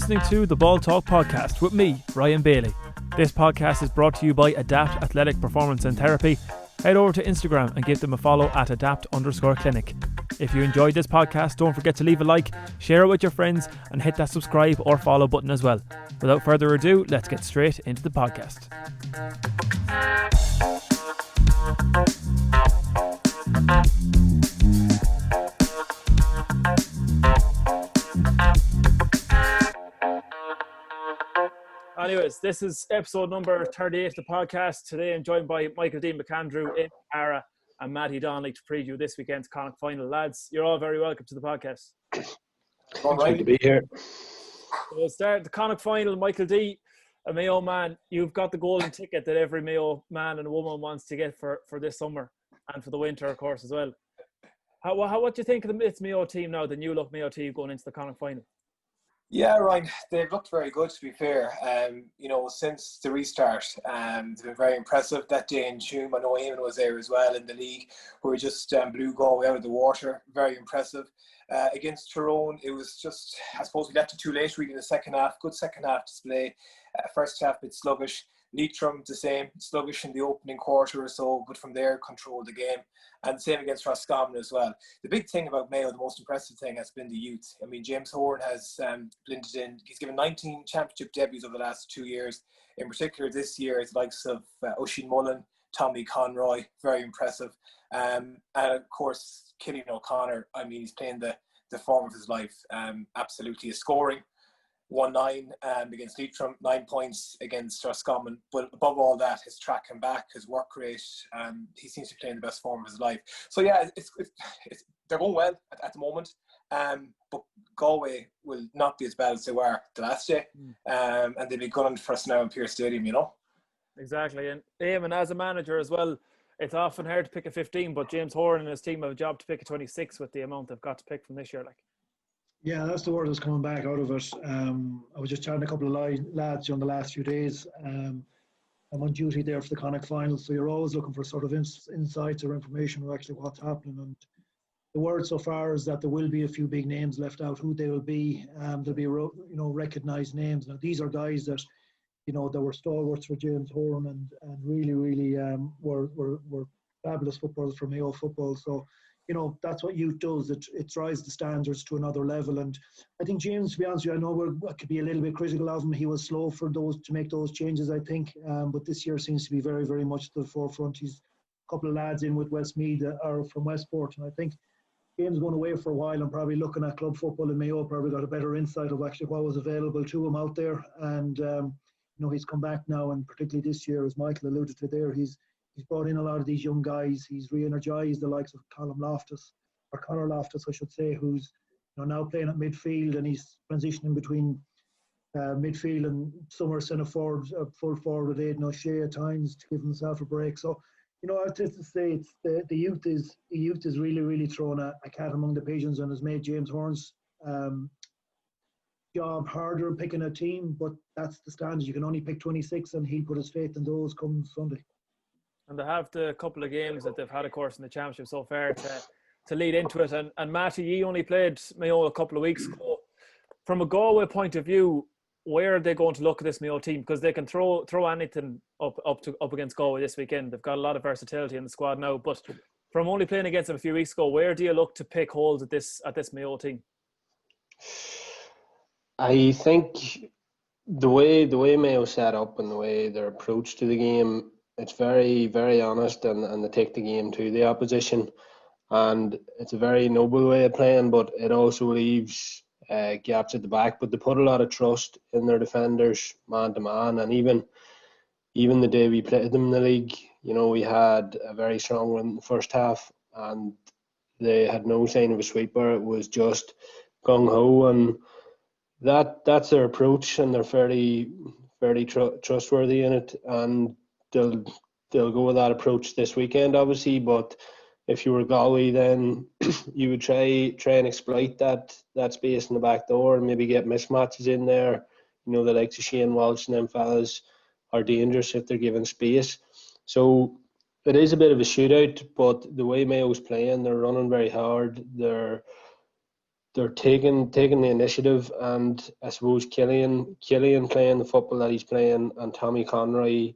listening to the Ball Talk podcast with me, Ryan Bailey. This podcast is brought to you by Adapt Athletic Performance and Therapy. Head over to Instagram and give them a follow at adapt_clinic. If you enjoyed this podcast, don't forget to leave a like, share it with your friends, and hit that subscribe or follow button as well. Without further ado, let's get straight into the podcast. Anyways, this is episode number 38 of the podcast. Today I'm joined by Michael Dean McAndrew, Aidan Cara and Matty Donnelly to preview this weekend's Connacht final. Lads, you're all very welcome to the podcast. All right. Good to be here. So we'll start the Connacht final. Michael D, a Mayo man, you've got the golden ticket that every Mayo man and woman wants to get for this summer and for the winter, of course, as well. What do you think of this Mayo team now, the new look Mayo team going into the Connacht final? Yeah, Ryan, they've looked very good, to be fair. Since the restart, they've been very impressive. That day in June, I know Eamon was there as well in the league, where we just blew Galway out of the water. Very impressive. Against Tyrone, it was just, I suppose we left it too late really in the second half. Good second half display. First half, a bit sluggish. Leitrim, the same, sluggish in the opening quarter or so, but from there, controlled the game. And same against Roscommon as well. The big thing about Mayo, the most impressive thing, has been the youth. I mean, James Horan has blended in. He's given 19 championship debuts over the last 2 years. In particular, this year, it's the likes of Oisin Mullen, Tommy Conroy, very impressive. And of course, Cillian O'Connor, I mean, he's playing the form of his life. Absolutely, is scoring. 1-9 against Leitrim, 9 points against Roscommon. But above all that, his track and back, his work rate, he seems to be playing the best form of his life. So yeah, it's they're going well at the moment. But Galway will not be as bad as they were the last day. And they'll be gunning for us now in Pearse Stadium, you know. Exactly. And Eamon, as a manager as well, it's often hard to pick a 15, but James Horan and his team have a job to pick a 26 with the amount they've got to pick from this year. Yeah, that's the word that's coming back out of it. I was just chatting to a couple of lads during the last few days. I'm on duty there for the Connacht final, so you're always looking for sort of insights or information of actually what's happening. And the word so far is that there will be a few big names left out. Who they will be, there'll be recognised names. Now these are guys that that were stalwarts for James Horan and really were fabulous footballers for Mayo football. So. That's what youth does. It drives the standards to another level. And I think James, to be honest with you, I know I could be a little bit critical of him. He was slow to make those changes, I think. But this year seems to be very, very much to the forefront. He's a couple of lads in with Westmeath that are from Westport. And I think James going away for a while and probably looking at club football in Mayo, probably got a better insight of actually what was available to him out there. And, he's come back now, and particularly this year, as Michael alluded to there, He's brought in a lot of these young guys. He's re-energised the likes of Connor Loftus, I should say, who's now playing at midfield, and he's transitioning between midfield and summer centre forward, full forward with Aidan O'Shea at times to give himself a break. So, I have to say it's the youth is really, really throwing a cat among the pigeons and has made James Horan's job harder picking a team. But that's the standard. You can only pick 26, and he'll put his faith in those come Sunday. And they have the couple of games that they've had, of course, in the championship so far to lead into it. And Matty, you only played Mayo a couple of weeks ago. From a Galway point of view, where are they going to look at this Mayo team? Because they can throw anything up against Galway this weekend. They've got a lot of versatility in the squad now. But from only playing against them a few weeks ago, where do you look to pick holes at this Mayo team? I think the way Mayo set up and the way their approach to the game, it's very, very honest, and they take the game to the opposition, and it's a very noble way of playing, but it also leaves gaps at the back. But they put a lot of trust in their defenders, man to man, and even the day we played them in the league, we had a very strong run in the first half, and they had no sign of a sweeper. It was just gung ho, and that's their approach, and they're fairly trustworthy in it, and they'll go with that approach this weekend, obviously. But if you were Galway, then you would try and exploit that space in the back door and maybe get mismatches in there. The likes of Shane Walsh and them fellas are dangerous if they're given space. So it is a bit of a shootout, but the way Mayo's playing, they're running very hard. They're they're taking the initiative, and I suppose Killian playing the football that he's playing, and Tommy Conroy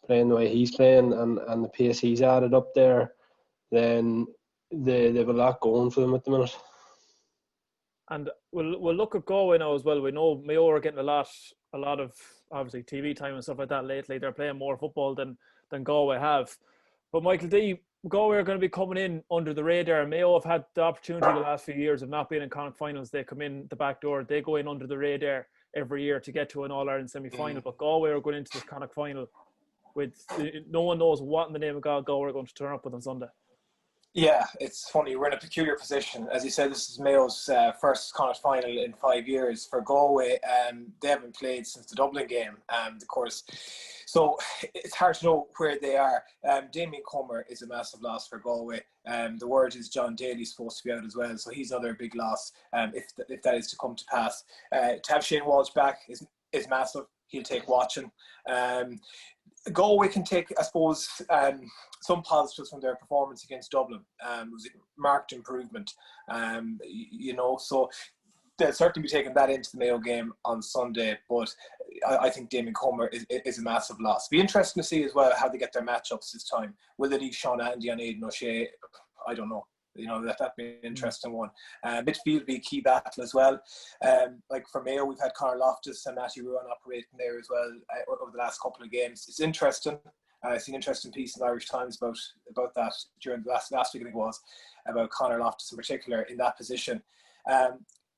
playing the way he's playing, and the pace he's added up there, then they've a lot going for them at the minute. And we'll look at Galway now as well. We know Mayo are getting a lot of obviously TV time and stuff like that lately. They're playing more football than Galway have. But Michael D, Galway are going to be coming in under the radar. Mayo have had the opportunity the last few years of not being in Connacht finals. They come in the back door. They go in under the radar every year to get to an All-Ireland semi-final. But Galway are going into this Connacht final with no one knows what in the name of God Galway are going to turn up with on Sunday. Yeah, it's funny. We're in a peculiar position. As you said, this is Mayo's first Connacht final in 5 years. For Galway, they haven't played since the Dublin game, of course. So it's hard to know where they are. Damien Comer is a massive loss for Galway. The word is John Daly's supposed to be out as well, so he's another big loss if that is to come to pass. To have Shane Walsh back is massive. He'll take watching. Galway can take, I suppose, some positives from their performance against Dublin. It was a marked improvement, so they'll certainly be taking that into the Mayo game on Sunday. But I think Damien Comer is a massive loss. Be interesting to see as well how they get their matchups this time. Will they leave Sean Andy on Aidan O'Shea? I don't know. That'd be an interesting one. Midfield will be a key battle as well. Like for Mayo, we've had Conor Loftus and Matty Ruan operating there as well over the last couple of games. It's interesting. I see an interesting piece in the Irish Times about that during the last week, I think it was, about Conor Loftus in particular in that position.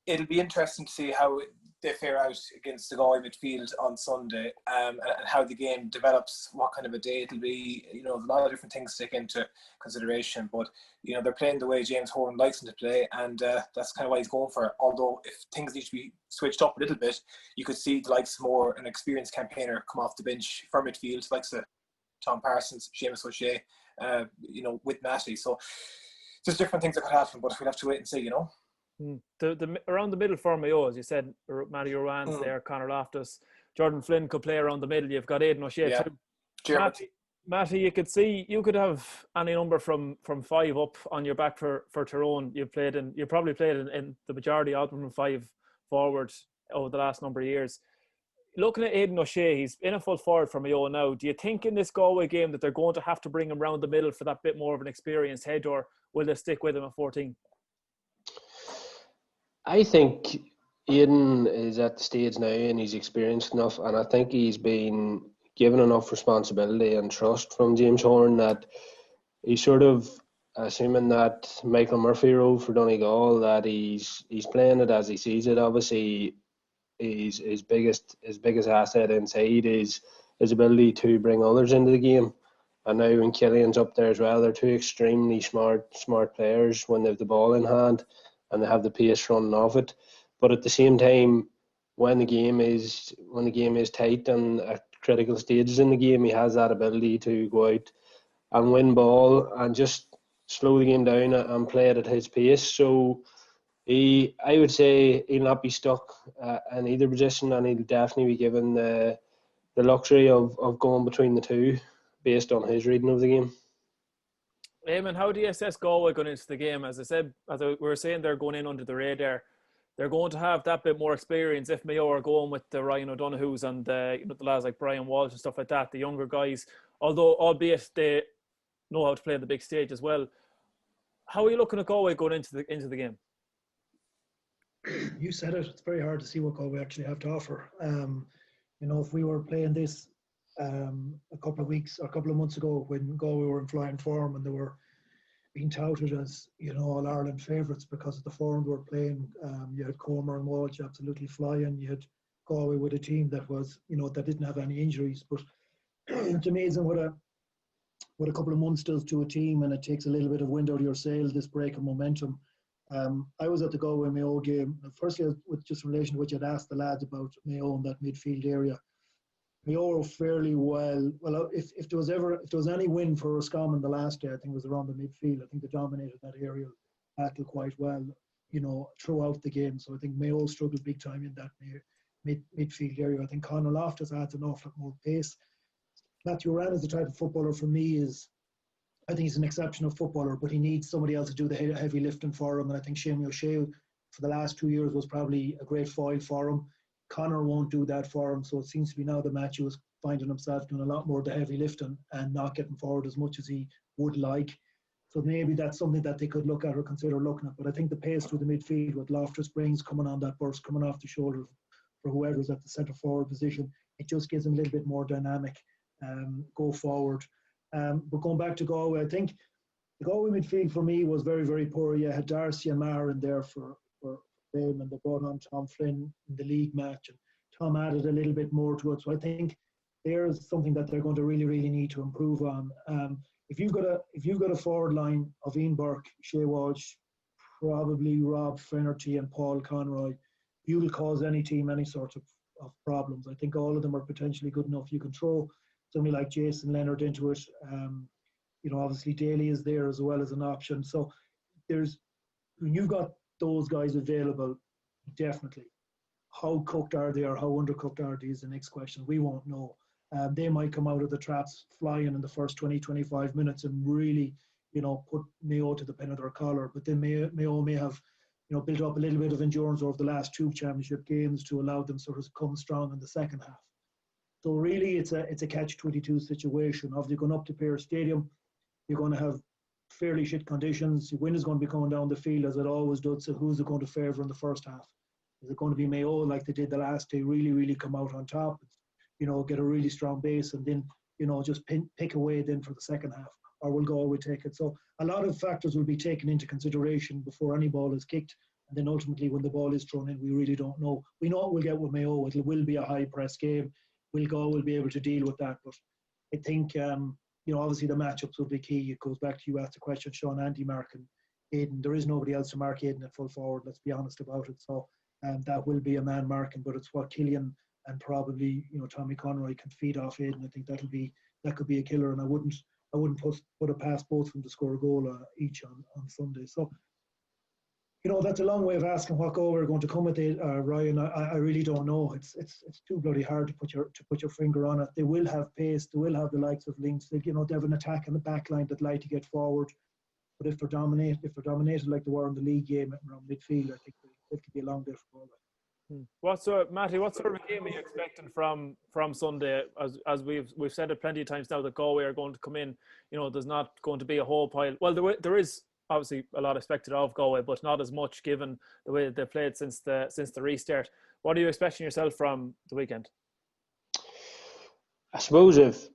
It'll be interesting to see how they fare out against the Galway midfield on Sunday, and how the game develops, what kind of a day it'll be. A lot of different things to take into consideration, but they're playing the way James Horan likes them to play, and that's kind of why he's going for it. Although if things need to be switched up a little bit, you could see the likes of more an experienced campaigner come off the bench for midfield, like Tom Parsons, Seamus O'Shea, with Matty. So there's different things that could happen, but we'll have to wait and see, The around the middle for Mayo, as you said, Matty Ruan's there, Conor Loftus, Jordan Flynn could play around the middle. You've got Aidan O'Shea too. Matty, you could have any number from 5 up on your back for Tyrone. You probably played in the majority of them from 5 forward over the last number of years. Looking at Aidan O'Shea, he's in a full forward for Mayo now. Do you think in this Galway game that they're going to have to bring him round the middle for that bit more of an experienced head, or will they stick with him at 14? I think Aidan is at the stage now and he's experienced enough, and I think he's been given enough responsibility and trust from James Horan that he's sort of assuming that Michael Murphy role for Donegal, that he's playing it as he sees it. Obviously, his biggest asset inside is his ability to bring others into the game. And now when Killian's up there as well, they're two extremely smart players when they have the ball in hand and they have the pace running off it. But at the same time, when the game is tight and at critical stages in the game, he has that ability to go out and win ball and just slow the game down and play it at his pace. So I would say he'll not be stuck in either position, and he'll definitely be given the luxury of going between the two based on his reading of the game. Eamon, how do you assess Galway going into the game? As we were saying, they're going in under the radar. They're going to have that bit more experience if Mayo are going with the Ryan O'Donoghues and the lads like Brian Walsh and stuff like that, the younger guys, albeit they know how to play on the big stage as well. How are you looking at Galway going into the game? You said it. It's very hard to see what Galway actually have to offer. If we were playing this a couple of months ago when Galway were in flying form and they were being touted as All Ireland favourites because of the form they were playing, you had Comer and Walsh absolutely flying. You had Galway with a team that was that didn't have any injuries. But it's amazing what a couple of months does to a team, and it takes a little bit of wind out of your sail, this break of momentum. I was at the Galway Mayo game. Firstly, with just in relation to what you had asked the lads about Mayo and that midfield area. Mayo were fairly well. If there was any win for Roscommon the last day, I think it was around the midfield. I think they dominated that aerial battle quite well, throughout the game. So I think Mayo struggled big time in that midfield area. I think Conor Loftus adds an awful lot more pace. Matthew Moran is the type of footballer for me I think he's an exceptional footballer, but he needs somebody else to do the heavy lifting for him. And I think Seamus O'Shea for the last 2 years was probably a great foil for him. Connaught won't do that for him, so it seems to be now that Matthew is finding himself doing a lot more of the heavy lifting and not getting forward as much as he would like. So maybe that's something that they could look at or consider looking at. But I think the pace through the midfield with Loftus-Brings coming on that burst, coming off the shoulder for whoever's at the centre forward position, it just gives them a little bit more dynamic go forward. But going back to Galway, I think the Galway midfield for me was very, very poor. You had Darcy and Maher in there for them, and they brought on Tom Flynn in the league match, and Tom added a little bit more to it. So I think there's something that they're going to really, really need to improve on. If you've got a forward line of Ian Burke, Shea Walsh, probably Rob Finnerty and Paul Conroy, you will cause any team any sort of problems. I think all of them are potentially good enough. You can throw somebody like Jason Leonard into it. Obviously Daly is there as well as an option. So when you've got those guys available, definitely. How cooked are they or how undercooked are they is the next question. We won't know. They might come out of the traps flying in the first 20-25 minutes and really, put Mayo to the pin of their collar. But then Mayo may have, built up a little bit of endurance over the last 2 championship games to allow them sort of come strong in the second half. So really, it's a catch-22 situation. Obviously, going up to Pearse Stadium, you're going to have fairly shit conditions. The wind is going to be coming down the field as it always does. So who's it going to favour in the first half? Is it going to be Mayo like they did the last day, really, really come out on top? Get a really strong base and then, just pick away then for the second half, or will Galway take it? So a lot of factors will be taken into consideration before any ball is kicked. And then ultimately when the ball is thrown in, we really don't know. We know what we'll get with Mayo. It will be a high press game. Will Galway be able to deal with that? But I think, obviously the matchups will be key. It goes back to you asked the question, Sean, Andy marking Aidan. There is nobody else to mark Aidan at full forward. Let's be honest about it. So that will be a man marking, but it's what Killian and probably Tommy Conroy can feed off Aidan. I think that could be a killer, and I wouldn't put it past both of them to score a goal each on Sunday. So that's a long way of asking what goal we're going to come with it, Ryan. I really don't know. It's too bloody hard to put your finger on it. They will have pace. They will have the likes of Lynx. They have an attack in the back line that like to get forward. But if they're dominated like they were in the league game around midfield, I think it could be a long day for Galway. Matty, what sort of a game are you expecting from Sunday? As we've said it plenty of times now that Galway are going to come in. There's not going to be a whole pile. Well, there is obviously a lot expected of Galway, but not as much given the way that they've played since the restart. What are you expecting yourself from the weekend? I suppose if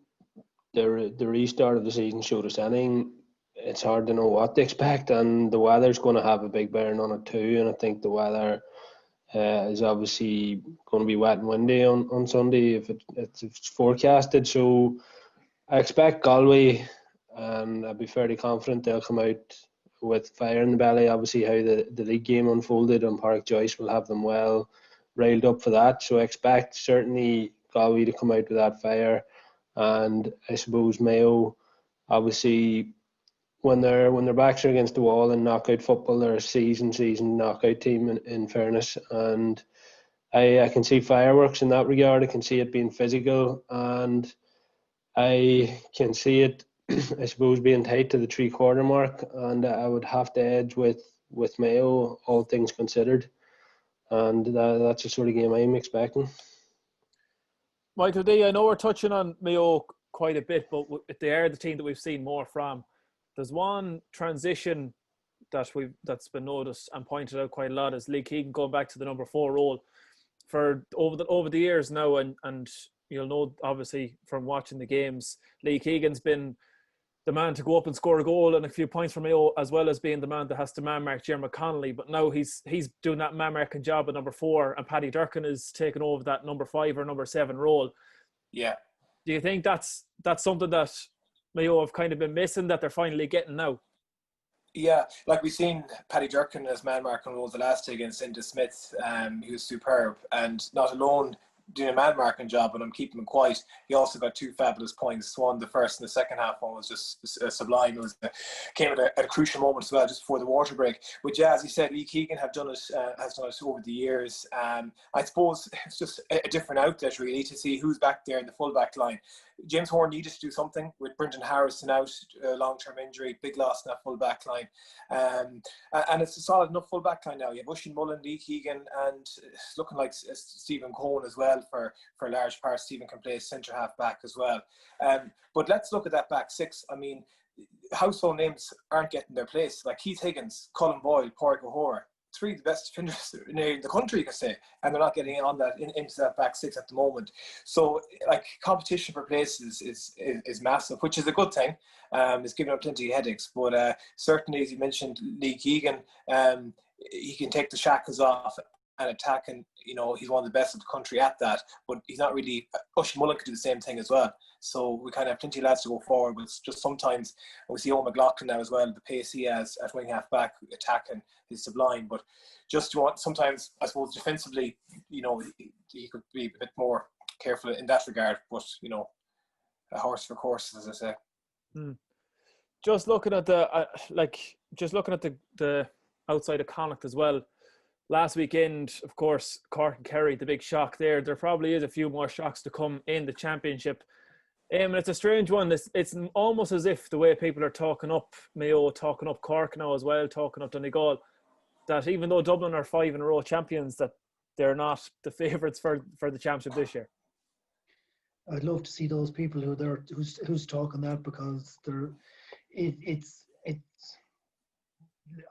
the restart of the season showed us anything, it's hard to know what to expect, and the weather's going to have a big bearing on it too. And I think the weather is obviously going to be wet and windy on Sunday if it's forecasted. So I expect Galway, and I'd be fairly confident they'll come out with fire in the belly. Obviously how the league game unfolded on Park Joyce will have them well railed up for that. So I expect certainly Galway to come out with that fire. And I suppose Mayo, obviously when their backs are against the wall in knockout football, they're a seasoned knockout team in fairness. And I can see fireworks in that regard. I can see it being physical, and I can see it, I suppose, being tight to the 3/4 mark. And I would have to edge with Mayo, all things considered. And that's the sort of game I'm expecting. Michael D, I know we're touching on Mayo quite a bit, but they are the team that we've seen more from. There's one transition that's been noticed and pointed out quite a lot is Lee Keegan going back to the number 4 role for over the years now, and you'll know obviously from watching the games, Lee Keegan's been the man to go up and score a goal and a few points for Mayo, as well as being the man that has to man mark Jeremy Connolly. But now he's doing that man marking job at number 4, and Paddy Durkin is taking over that number 5 or number 7 role. Yeah. Do you think that's something that Mayo have kind of been missing that they're finally getting now? Yeah, like we've seen Paddy Durkin as man marking role the last day against Inda Smith. He was superb, and not alone doing a man marking job, and I'm keeping him quiet. He also got 2 fabulous points. One, the first and the second half one was just sublime. It was came at a crucial moment as well, just before the water break. Which, yeah, as you said, Lee Keegan has done it over the years. I suppose it's just a different outlet really to see who's back there in the full back line. James Horn needed to do something with Brendan Harrison out, long-term injury, big loss in that full back line. And it's a solid enough full back line now. You have Oisin Mullen, Lee Keegan, and it's looking like Stephen Cohen as well for a large part. Stephen can play centre half back as well. But let's look at that back six. I mean, household names aren't getting their place. Like Keith Higgins, Colin Boyle, Pádraig O'Hora, 3 of the best defenders in the country, you could say, and they're not getting on that into that back six at the moment. So, like, competition for places is massive, which is a good thing. It's giving up plenty of headaches, but certainly, as you mentioned, Lee Keegan, he can take the shackles off and attack, and he's one of the best in the country at that. But he's not really. Oisin Mullen could do the same thing as well. So we kind of have plenty of lads to go forward, but just sometimes we see Owen McLaughlin now as well. The pace he has at wing half back attacking is sublime. But just sometimes, I suppose, defensively, he could be a bit more careful in that regard. But a horse for courses, as I say. Just looking at the outside of Connacht as well. Last weekend, of course, Cork and Kerry, the big shock there. There probably is a few more shocks to come in the championship. And it's a strange one. It's almost as if the way people are talking up Mayo, talking up Cork now as well, talking up Donegal, that even though Dublin are 5 in a row champions, that they're not the favourites for the championship this year. I'd love to see those people who's talking that, because it's.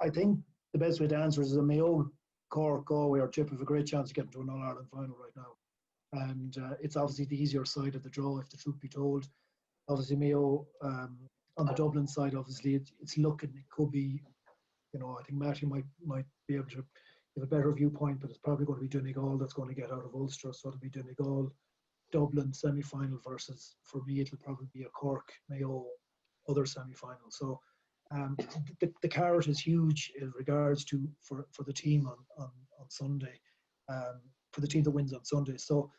I think the best way to answer is a Mayo, Cork, Galway or Chip have a great chance of getting to an All-Ireland final right now. And it's obviously the easier side of the draw, if the truth be told. Obviously, Mayo, on the Dublin side, obviously, it's looking, it could be, I think Matthew might be able to give a better viewpoint, but it's probably going to be Donegal that's going to get out of Ulster. So it'll be Donegal, Dublin semi-final versus, for me, it'll probably be a Cork, Mayo, other semi-final. So the carrot is huge in regards to for the team on Sunday, for the team that wins on Sunday. So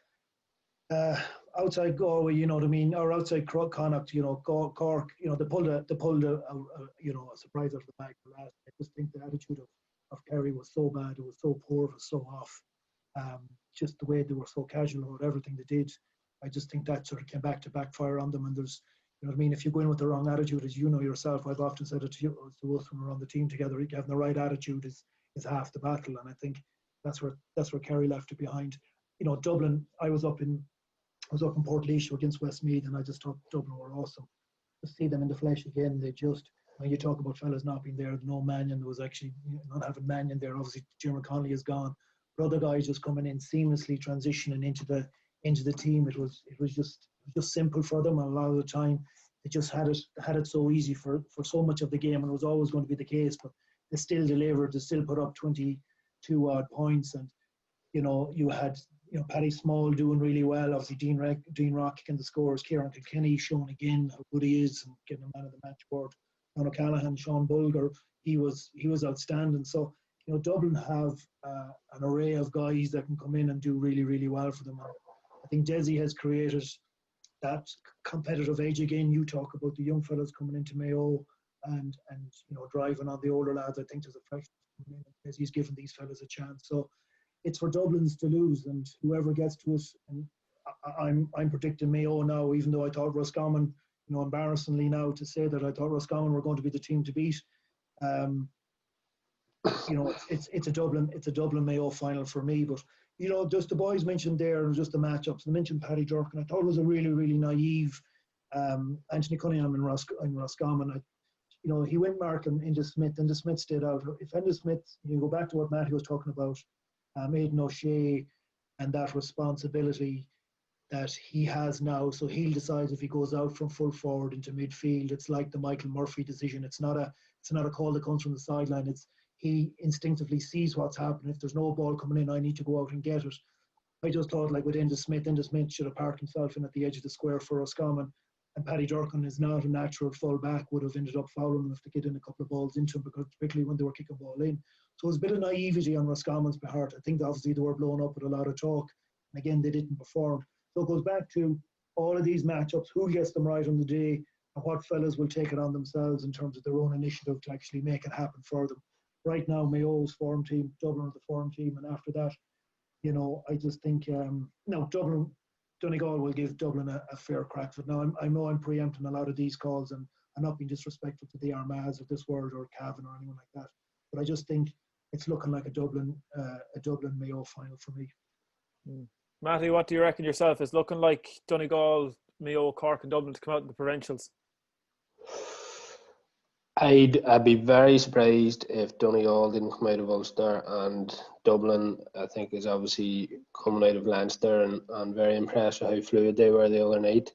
outside Galway, you know what I mean, or outside Connacht, Cork, they pulled a surprise out of the bag for last. I just think the attitude of Kerry was so bad, it was so poor, it was so off. Just the way they were so casual about everything they did. I just think that sort of came back to backfire on them. And there's, if you go in with the wrong attitude, as you know yourself, I've often said it to us when we're on the team together, having the right attitude is half the battle. And I think that's where Kerry left it behind. Dublin, I was up in Portlaoise against Westmeath, and I just thought Dublin were awesome. To see them in the flesh again, they just, when you talk about fellas not being there, no Mannion, there was actually not having Mannion there. Obviously, Jim Connolly is gone. But other guys just coming in seamlessly, transitioning into the team. It was just simple for them. And a lot of the time, they just had it so easy for so much of the game, and it was always going to be the case. But they still delivered. They still put up 22 odd points, and you had Paddy Small doing really well. Obviously, Dean Rock kicking the scores. Kieran Kilkenny showing again how good he is and getting a man of the match award. John O'Callaghan, Sean Bulger, he was outstanding. So Dublin have an array of guys that can come in and do really, really well for them. I think Desi has created that competitive edge again. You talk about the young fellas coming into Mayo and driving on the older lads. I think there's a freshness coming in. Desi's given these fellas a chance. So it's for Dublin's to lose, and whoever gets to it. And I'm predicting Mayo now, even though I thought Roscommon, embarrassingly now to say that I thought Roscommon were going to be the team to beat. It's a Dublin Mayo final for me. But just the boys mentioned there, and just the matchups. They mentioned Paddy Durkin. I thought it was a really, really naive Anthony Cunningham in Roscommon. He went marking into Smith, and the Smith stayed out. If Enda Smith, you go back to what Matthew was talking about, Aidan O'Shea and that responsibility that he has now. So he'll decide if he goes out from full forward into midfield. It's like the Michael Murphy decision. It's not a call that comes from the sideline. He instinctively sees what's happening. If there's no ball coming in, I need to go out and get it. I just thought, like with Enda Smith should have parked himself in at the edge of the square for Roscommon. And Paddy Durkin is not a natural full back, would have ended up fouling him if they get in a couple of balls into him, because particularly when they were kicking ball in. So it was a bit of naivety on Roscommon's part. I think obviously they were blown up with a lot of talk. And again, they didn't perform. So it goes back to all of these matchups, who gets them right on the day, and what fellas will take it on themselves in terms of their own initiative to actually make it happen for them. Right now, Mayo's form team, Dublin are the form team, and after that, I just think Dublin, Donegal will give Dublin a fair crack. But now I know I'm preempting a lot of these calls, and I'm not being disrespectful to the Armaghs of this world or Cavan or anyone like that. But I just think it's looking like a Dublin Mayo final for me. Matty, what do you reckon yourself? It's looking like Donegal, Mayo, Cork, and Dublin to come out in the provincials. I'd be very surprised if Donegal didn't come out of Ulster, and Dublin, I think, is obviously coming out of Leinster and very impressed with how fluid they were the other night.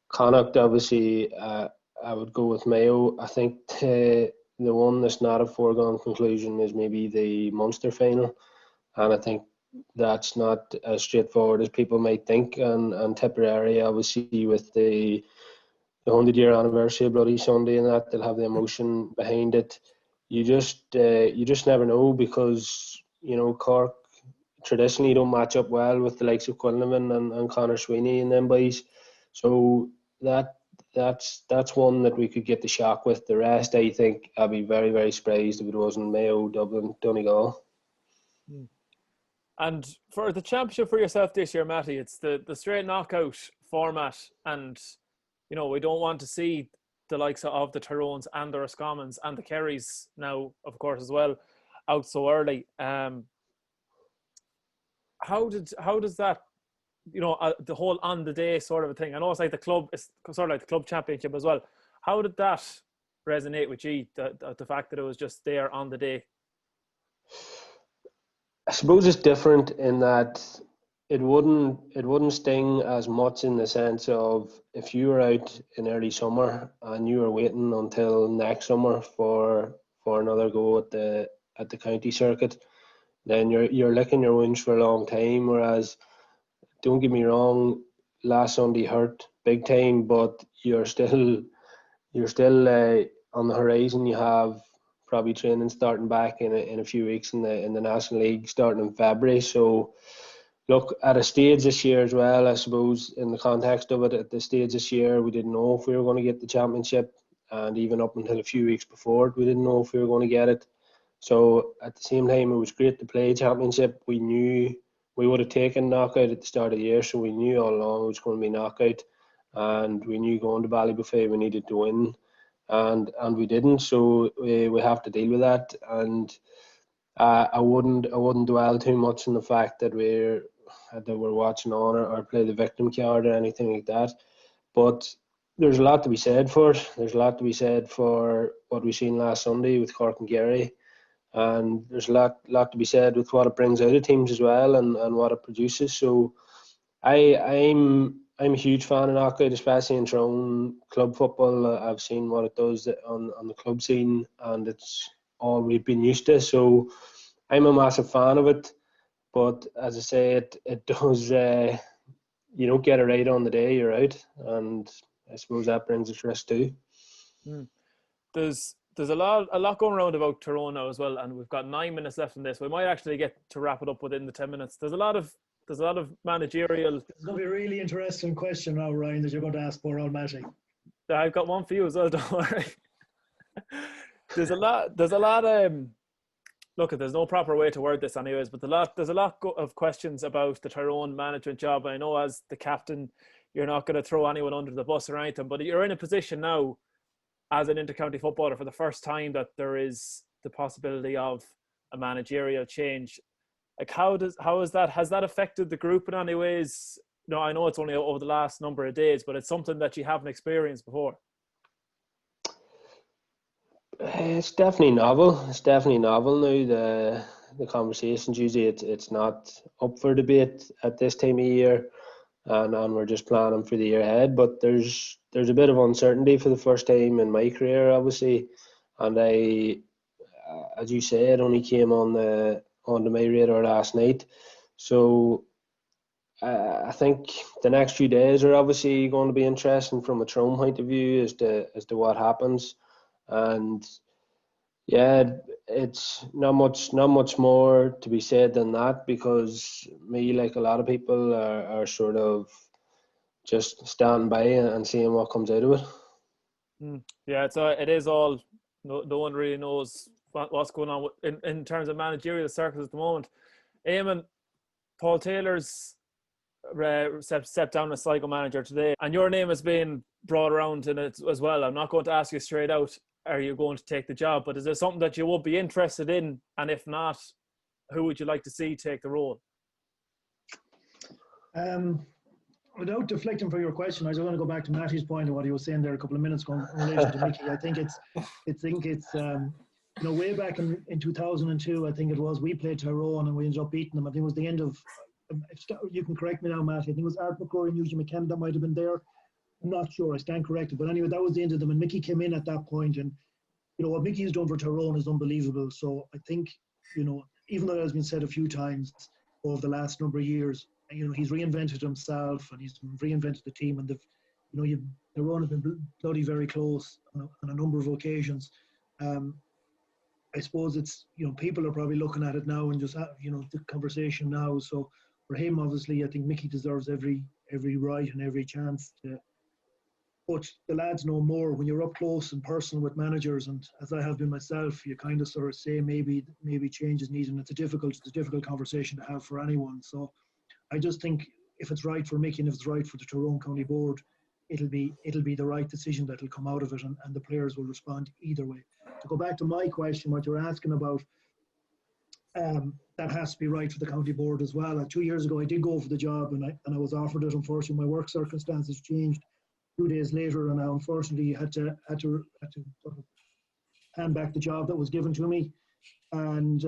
Connacht, obviously, I would go with Mayo. I think the one that's not a foregone conclusion is maybe the Munster final, and I think that's not as straightforward as people might think. And Tipperary, obviously, with the 100-year anniversary of Bloody Sunday and that, they'll have the emotion behind it. You just never know, because Cork traditionally don't match up well with the likes of Quinlan and Conor Sweeney and them boys. So that's one that we could get the shock with. The rest, I think, I'd be very, very surprised if it wasn't Mayo, Dublin, Donegal. And for the championship for yourself this year, Matty, it's the straight knockout format, and we don't want to see the likes of the Tyrones and the Roscommons and the Kerrys now, of course, as well, out so early. How does that, the whole on the day sort of a thing? I know it's like it's sort of like the club championship as well. How did that resonate with you? The fact that it was just there on the day. I suppose it's different in that it wouldn't sting as much, in the sense of if you were out in early summer and you were waiting until next summer for another go at the county circuit, then you're licking your wounds for a long time. Whereas, don't get me wrong, last Sunday hurt big time, but you're still on the horizon. You have probably training starting back in a few weeks in the National League starting in February. So look, at a stage this year as well, I suppose, in the context of it, at the stage this year, we didn't know if we were going to get the championship, and even up until a few weeks before it, we didn't know if we were going to get it. So at the same time, it was great to play championship. We knew we would have taken knockout at the start of the year, so we knew all along it was going to be knockout, and we knew going to Ballybuffet we needed to win, and we didn't. So we have to deal with that, and I wouldn't dwell too much on the fact that we're watching on or play the victim card or anything like that. But there's a lot to be said for it. There's a lot to be said for what we seen last Sunday with Cork and Kerry. And there's a lot to be said with what it brings out of teams as well, and what it produces. So I'm a huge fan of knockout, especially in Tyrone club football. I've seen what it does on the club scene, and it's all we've been used to. So I'm a massive fan of it. But as I say, it does. You don't get it right on the day, you're out, and I suppose that brings its risk too. There's a lot going around about Tyrone now as well, and we've got 9 minutes left in this. We might actually get to wrap it up within the 10 minutes. There's a lot of managerial. It's going to be a really interesting question now, Ryan, that you're going to ask poor old Matty. I've got one for you as well. Don't worry. There's a lot. Look, there's no proper way to word this, anyways. But there's a lot of questions about the Tyrone management job. I know as the captain, you're not going to throw anyone under the bus or anything, but you're in a position now as an intercounty footballer for the first time that there is the possibility of a managerial change. Like, has that affected the group in any ways? No, I know it's only over the last number of days, but it's something that you haven't experienced before. It's definitely novel. It's definitely novel now. The conversations, usually it's not up for debate at this time of year, and we're just planning for the year ahead. But there's a bit of uncertainty for the first time in my career, obviously, and I, as you said, only came onto my radar last night. So I think the next few days are obviously going to be interesting from a Tyrone point of view as to what happens. And Yeah, it's not much more to be said than that, because me, like a lot of people, are sort of just standing by and seeing what comes out of it. Yeah, it is all. No one really knows what's going on in terms of managerial circles at the moment. Eamon, Paul Taylor's stepped down as Sligo manager today, and your name has been brought around in it as well. I'm not going to ask you straight out, are you going to take the job? But is there something that you would be interested in? And if not, who would you like to see take the role? Without deflecting from your question, I just want to go back to Matty's point of what he was saying there a couple of minutes ago in relation to Mickey. I think it's way back in 2002, I think it was, we played Tyrone and we ended up beating them. I think it was the end of, you can correct me now, Matty, I think it was Art McCrory and Eugene McKenna that might have been there. I'm not sure, I stand corrected. But anyway, that was the end of them, and Mickey came in at that point, and what Mickey has done for Tyrone is unbelievable. So I think, even though it has been said a few times over the last number of years, he's reinvented himself and he's reinvented the team, and Tyrone have been bloody very close on a number of occasions. I suppose it's, people are probably looking at it now and just, the conversation now. So for him, obviously, I think Mickey deserves every right and every chance to. But the lads know more when you're up close and personal with managers, and as I have been myself, you kind of sort of say maybe change is needed, and it's a difficult conversation to have for anyone. So I just think if it's right for Mickey and if it's right for the Tyrone County Board, it'll be the right decision that'll come out of it, and the players will respond either way. To go back to my question, what you're asking about, that has to be right for the county board as well. 2 years ago, I did go for the job, and I was offered it. Unfortunately, my work circumstances changed 2 days later, and I unfortunately had to sort of hand back the job that was given to me. And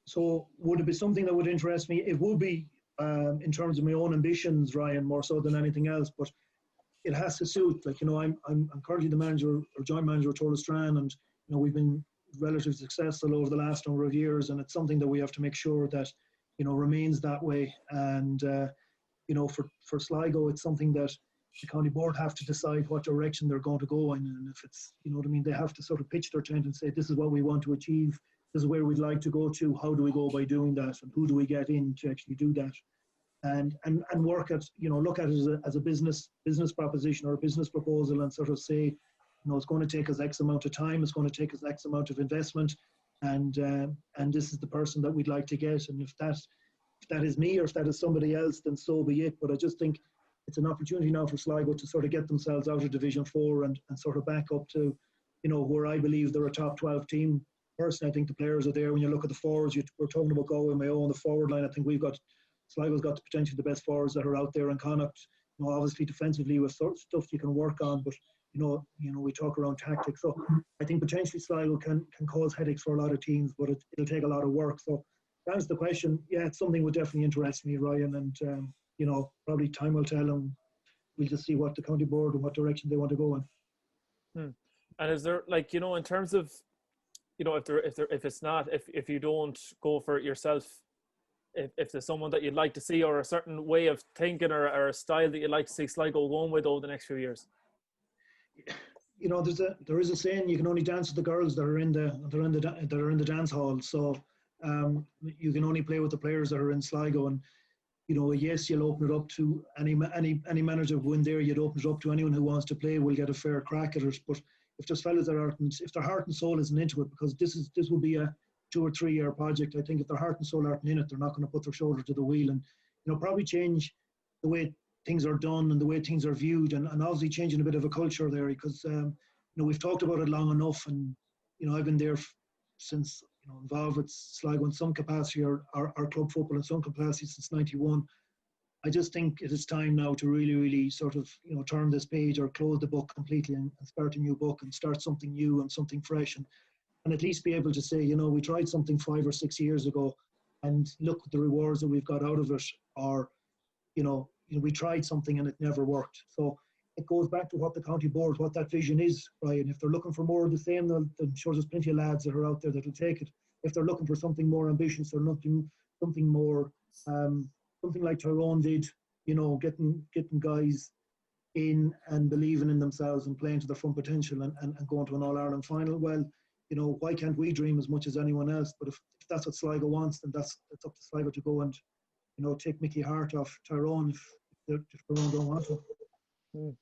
so, would it be something that would interest me? It would be, in terms of my own ambitions, Ryan, more so than anything else. But it has to suit. Like, I'm currently the manager or joint manager of Strand, and we've been relatively successful over the last number of years, and it's something that we have to make sure that remains that way. And for Sligo, it's something that the county board have to decide what direction they're going to go in, and if it's they have to sort of pitch their tent and say, this is what we want to achieve, this is where we'd like to go to, how do we go by doing that, and who do we get in to actually do that, and work at look at it as a business proposition or a business proposal, and sort of say, it's going to take us X amount of time, it's going to take us X amount of investment, and this is the person that we'd like to get. And if that is me or if that is somebody else, then so be it. But I just think it's an opportunity now for Sligo to sort of get themselves out of Division 4 and sort of back up to, where I believe they're a top 12 team. Personally, I think the players are there. When you look at the forwards, we're talking about Galway, Mayo on the forward line. I think Sligo's got potentially the best forwards that are out there in Connacht. Obviously defensively with stuff you can work on, but we talk around tactics. So I think potentially Sligo can cause headaches for a lot of teams, but it'll take a lot of work. So to answer the question, yeah, it's something would definitely interest me, Ryan, and probably time will tell, and we'll just see what the county board and what direction they want to go in. And is there, in terms of, if you don't go for it yourself, if there's someone that you'd like to see, or a certain way of thinking or a style that you'd like to see Sligo going with over the next few years? There is a saying, you can only dance with the girls that are in the dance hall. So you can only play with the players that are in Sligo, and yes, you'll open it up to any manager who in there. You'd open it up to anyone who wants to play. Will get a fair crack at it. But if there's fellas that aren't, if their heart and soul isn't into it, because this will be a 2 or 3 year project. I think if their heart and soul aren't in it, they're not going to put their shoulder to the wheel, and probably change the way things are done and the way things are viewed, and obviously changing a bit of a culture there, because we've talked about it long enough, and I've been there since involved with Sligo in some capacity, or club football in some capacity since '91. I just think it is time now to really sort of turn this page or close the book completely and start a new book and start something new and something fresh, and at least be able to say, we tried something 5 or 6 years ago, and look at the rewards that we've got out of it, or we tried something and it never worked. So it goes back to what the county board, what that vision is, Ryan. If they're looking for more of the same, then I'm sure there's plenty of lads that are out there that will take it. If they're looking for something more ambitious or something more, something like Tyrone did, getting guys in and believing in themselves and playing to their full potential and going to an All-Ireland final, well, why can't we dream as much as anyone else? But if that's what Sligo wants, then it's up to Sligo to go and take Mickey Hart off Tyrone if Tyrone don't want to.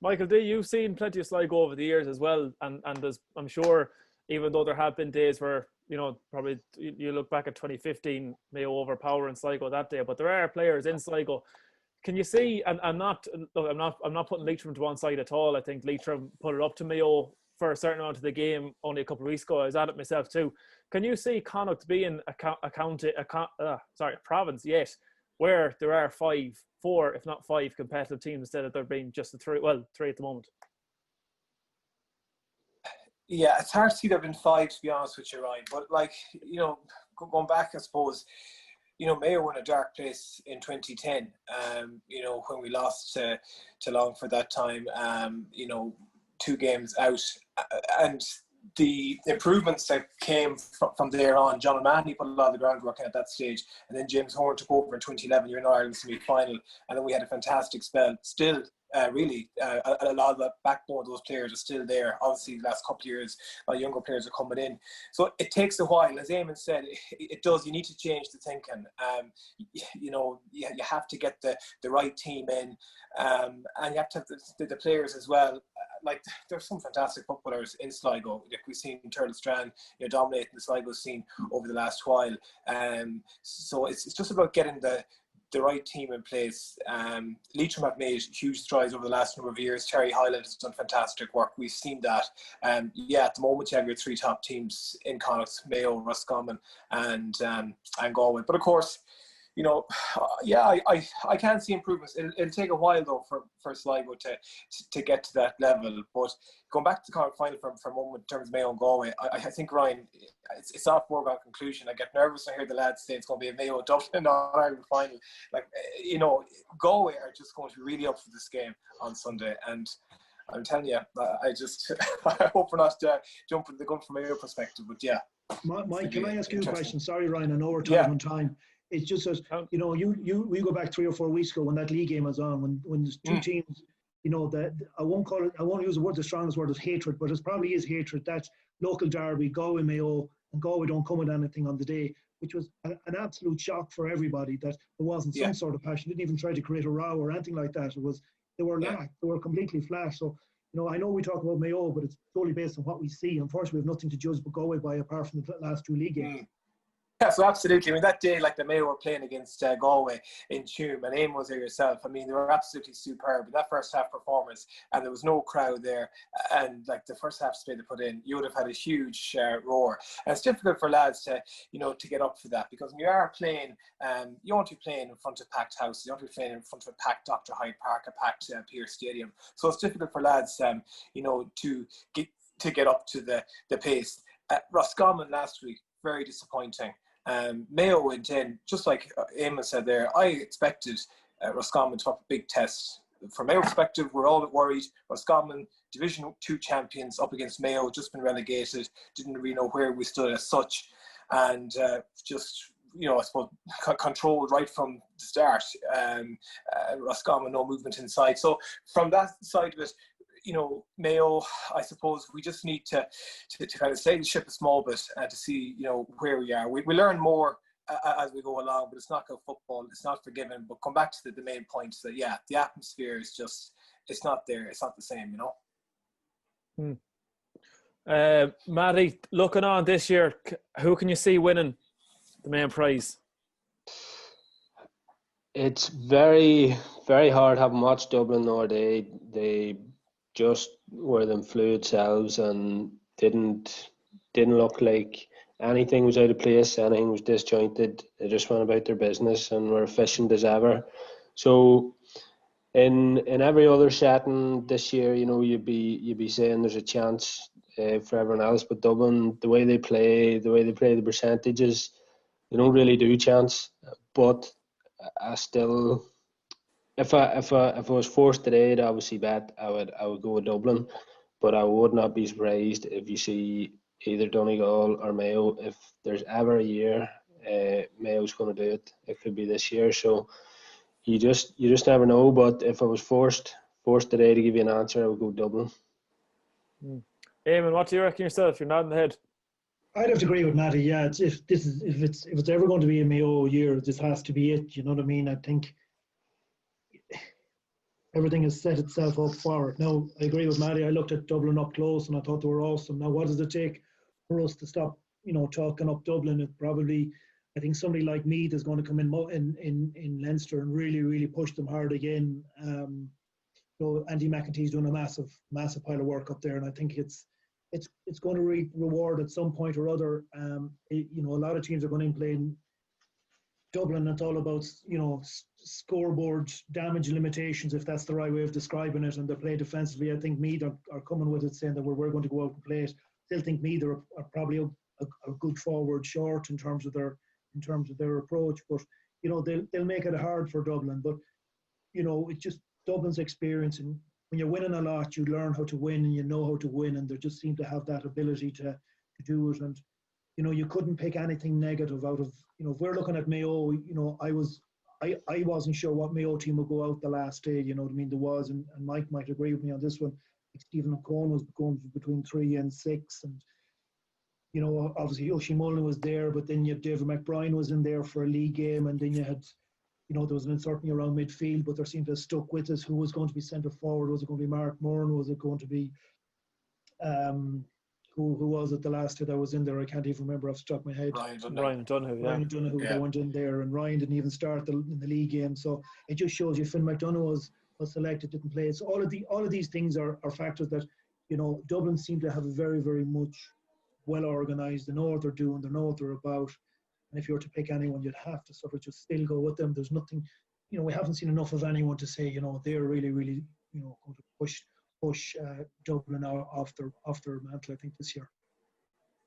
Michael D, you've seen plenty of Sligo over the years as well, and there's, I'm sure, even though there have been days where probably you look back at 2015, Mayo overpowering Sligo that day, but there are players in Sligo. Can you see? And I'm not putting Leitrim to one side at all. I think Leitrim put it up to Mayo for a certain amount of the game only a couple of weeks ago. I was at it myself too. Can you see Connacht being a province yet where there are four, if not five, competitive teams instead of there being just three at the moment? Yeah, it's hard to see there have been five, to be honest with you, Ryan. But going back, I suppose, Mayo were in a dark place in 2010. When we lost to Longford that time. 2 games out, and the improvements that came from there on. John O'Mahony put a lot of the groundwork in at that stage, and then James Horn took over in 2011. You're in Ireland semi-final, and then we had a fantastic spell. Still, really, a lot of the backbone of those players are still there. Obviously, the last couple of years, a lot of younger players are coming in. So it takes a while. As Eamon said, it does. You need to change the thinking. You have to get the right team in, and you have to have the players as well. There's some fantastic footballers in Sligo. We've seen Turtle Strand, dominating the Sligo scene over the last while. So it's just about getting the right team in place. Leitrim have made huge strides over the last number of years. Terry Hyland has done fantastic work. We've seen that. At the moment you have your 3 top teams in Connacht: Mayo, Roscommon and Galway. But of course, I can see improvements. It'll take a while though for Sligo to get to that level. But going back to the Connacht final for a moment in terms of Mayo and Galway, I think, Ryan, it's not a foregone conclusion. I get nervous when I hear the lads say it's going to be a Mayo Dublin Ireland final. Galway are just going to be really up for this game on Sunday, and I'm telling you, I hope we're not jumping the gun from a Mayo perspective. But yeah, Mike, can I ask you a question? Sorry, Ryan, I know we're tight on time. It's just that we go back 3 or 4 weeks ago when that league game was on, when there's 2 teams, that I won't use the strongest word is hatred, but it probably is hatred. That local derby, Galway Mayo, and Galway don't come with anything on the day, which was an absolute shock for everybody, that there wasn't some sort of passion. Didn't even try to create a row or anything like that. They were completely flat. So I know we talk about Mayo, but it's solely based on what we see. Unfortunately, we have nothing to judge but Galway by, apart from the last 2 league games. Yeah, so absolutely. I mean, that day, the Mayo were playing against Galway in Tuam, and Eamon was there yourself. I mean, they were absolutely superb in that first half performance, and there was no crowd there. And the first half split they put in, you would have had a huge roar. And it's difficult for lads to get up for that, because when you are playing, you want to be playing in front of packed houses, you want to be playing in front of a packed Dr. Hyde Park, a packed Pierce Stadium. So it's difficult for lads, to get up to the pace. Roscommon last week, very disappointing. Mayo went in, just like Eamon said there. I expected Roscommon to have a big test. From Mayo perspective, we're all a bit worried. Roscommon, Division 2 champions, up against Mayo, just been relegated. Didn't really know where we stood as such, and I suppose controlled right from the start. Roscommon, no movement inside. So from that side of it, Mayo, I suppose we just need to kind of stay the ship a small bit and to see, where we are. We learn more as we go along, but it's not good football. It's not forgiven. But come back to the main points that, the atmosphere is just, it's not there. It's not the same, Matty, looking on this year, who can you see winning the main prize? It's very, very hard having watched Dublin, or they just were them fluid selves and didn't look like anything was out of place, anything was disjointed. They just went about their business and were efficient as ever. So in every other setting this year, you'd be saying there's a chance for everyone else, but Dublin, the way they play the percentages, they don't really do chance. But I still, if I was forced today to obviously bet, I would go with Dublin, but I would not be surprised if you see either Donegal or Mayo. If there's ever a year Mayo's going to do it, it could be this year. So you just never know. But if I was forced today to give you an answer, I would go Dublin. Eamon, what do you reckon yourself? You're nodding the head. I'd have to agree with Matty. Yeah, if it's ever going to be a Mayo year, this has to be it. You know what I mean? I think everything has set itself up for it. Now, I agree with Matty. I looked at Dublin up close and I thought they were awesome. Now, what does it take for us to stop, talking up Dublin? It probably, I think somebody like Meath is going to come in Leinster and really, really push them hard again. Andy McEntee's doing a massive pile of work up there, and I think it's going to reap reward at some point or other. A lot of teams are going to play in Dublin. It's all about scoreboard damage limitations, if that's the right way of describing it, and they play defensively. I think Meath are coming with it, saying that we're going to go out and play it. Still think Meath are probably a good forward short in terms of their approach, but they'll make it hard for Dublin. But it's just Dublin's experience, and when you're winning a lot, you learn how to win and you know how to win, and they just seem to have that ability to do it. And you couldn't pick anything negative out of if we're looking at Mayo. I wasn't sure what Mayo team would go out the last day. You know what I mean? There was, and Mike might agree with me on this one. Like Stephen O'Connor was going between 3 and 6, and obviously Oisin Mullen was there, but then you have David McBride was in there for a league game, and then you had. There was an uncertainty around midfield, but there seemed to have stuck with us. Who was going to be centre forward? Was it going to be Mark Moran? Was it going to be who was it the last year that was in there? I can't even remember off the top of my head. Ryan Donoghue. Ryan Donoghue that went in there, and Ryan didn't even start in the league game. So it just shows you Finn McDonough was selected, didn't play. So all of these things are factors that Dublin seem to have a very, very much well organised. They know what they're doing. They know what they're about. And if you were to pick anyone, you'd have to sort of just still go with them. There's nothing, we haven't seen enough of anyone to say, they're really, really, going to push Dublin off their mantle, I think, this year.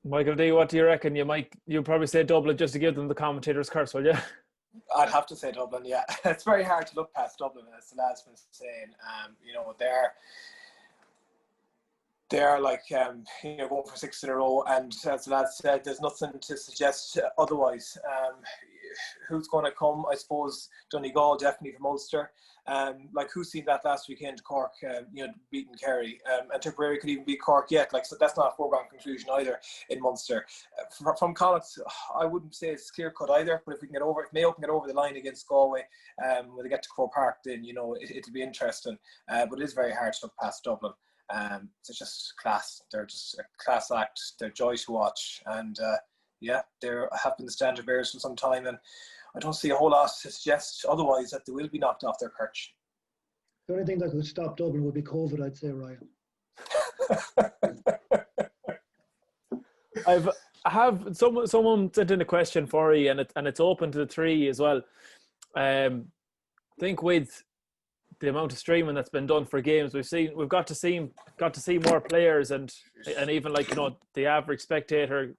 Michael D, what do you reckon? You'll probably say Dublin just to give them the commentator's curse, will you? I'd have to say Dublin, yeah. It's very hard to look past Dublin, as the lad's been saying. They're like, going for 6 in a row, and as the lad said, there's nothing to suggest otherwise. Who's going to come? I suppose Donegal, definitely from Ulster. Who's seen that last weekend? Cork, beating Kerry, and Tipperary could even beat Cork yet. So that's not a foregone conclusion either in Munster. From Connacht, I wouldn't say it's clear cut either. But if Mayo can get over the line against Galway, when they get to Croke Park, then it'll be interesting. But it is very hard to look past Dublin. It's just class. They're just a class act. They're joy to watch, and they have been the standard bearers for some time, and I don't see a whole lot to suggest otherwise that they will be knocked off their perch. The only thing that could stop Dublin would be COVID, I'd say, Ryan. I have someone sent in a question for you, and it's open to the three as well. I think with the amount of streaming that's been done for games, we've got to see more players, and even the average spectator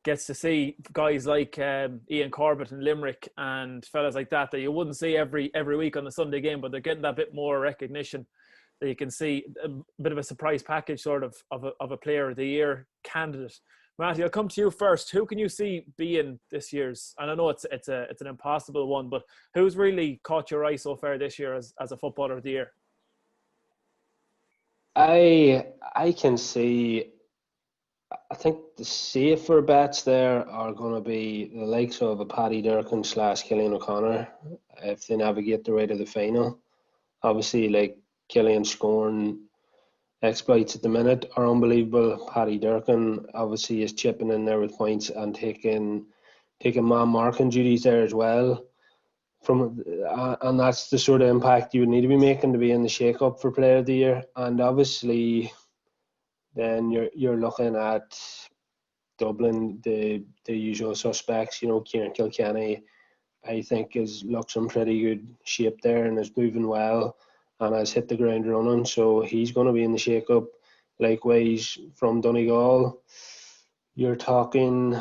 gets to see guys like Ian Corbett and Limerick and fellas like that you wouldn't see every week on the Sunday game, but they're getting that bit more recognition, that you can see a bit of a surprise package sort of a player of the year candidate. Matty, I'll come to you first. Who can you see being this year's, and I know it's an impossible one, but who's really caught your eye so far this year as a footballer of the year? I can see, I think the safer bets there are going to be the likes of a Paddy Durcan / Cillian O'Connor if they navigate the way to the final. Obviously, Cillian scoring exploits at the minute are unbelievable. Paddy Durcan obviously is chipping in there with points and taking man marking duties there as well. And that's the sort of impact you would need to be making to be in the shake-up for Player of the Year. And obviously, then you're looking at Dublin, the usual suspects. Kieran Kilkenny, I think, looks in pretty good shape there and is moving well and has hit the ground running. So he's going to be in the shake-up. Likewise, from Donegal, you're talking,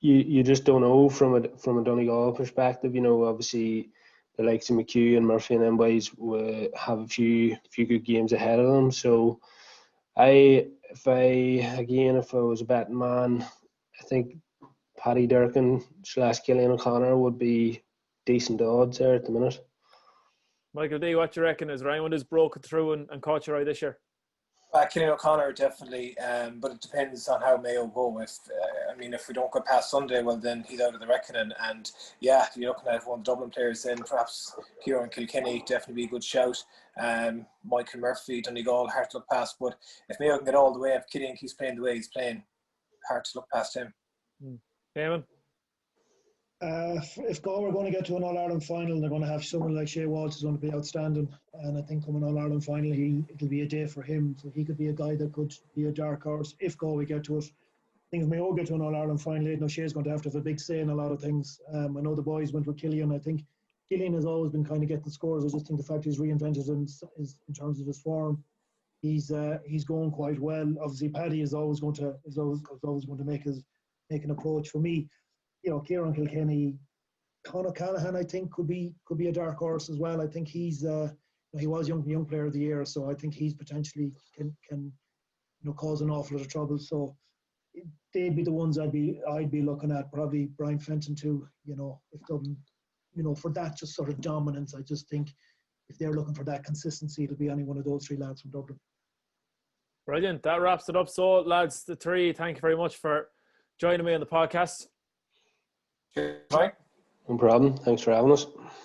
you just don't know from a Donegal perspective. Obviously the likes of McHugh and Murphy and them boys will have a few good games ahead of them. So if I was a betting man, I think Paddy Durcan / Cillian O'Connor would be decent odds there at the minute. Michael D, what do you reckon? Is Ryan has broken through and caught your eye this year? Killian O'Connor definitely, but it depends on how Mayo go. If we don't go past Sunday, well then he's out of the reckoning. And yeah, you're looking at one of the Dublin players, then perhaps Kieran Kilkenny definitely be a good shout. Michael Murphy, Donegal, hard to look past. But if Mayo can get all the way, if Killian keeps playing the way he's playing, hard to look past him. Eamon? If Galway are going to get to an All-Ireland final, they're going to have someone like Shea Walsh is going to be outstanding. And I think coming All-Ireland final, it'll be a day for him. So he could be a guy that could be a dark horse if Galway get to it. I think if Mayo get to an All-Ireland final, Aidan O'Shea's going to have a big say in a lot of things. I know the boys went with Killian. I think Killian has always been kind of getting scores. I just think the fact he's reinvented in terms of his form, he's going quite well. Obviously, Paddy is always going to make an approach. For me, Kieran Kilkenny, Connaught Callahan, I think could be a dark horse as well. I think he was young player of the year, so I think he's potentially can cause an awful lot of trouble. So they'd be the ones I'd be looking at. Probably Brian Fenton too. If Dublin, for that just sort of dominance, I just think if they're looking for that consistency, it'll be any one of those three lads from Dublin. Brilliant. That wraps it up. So lads, the three, thank you very much for joining me on the podcast. Right. No problem. Thanks for having us.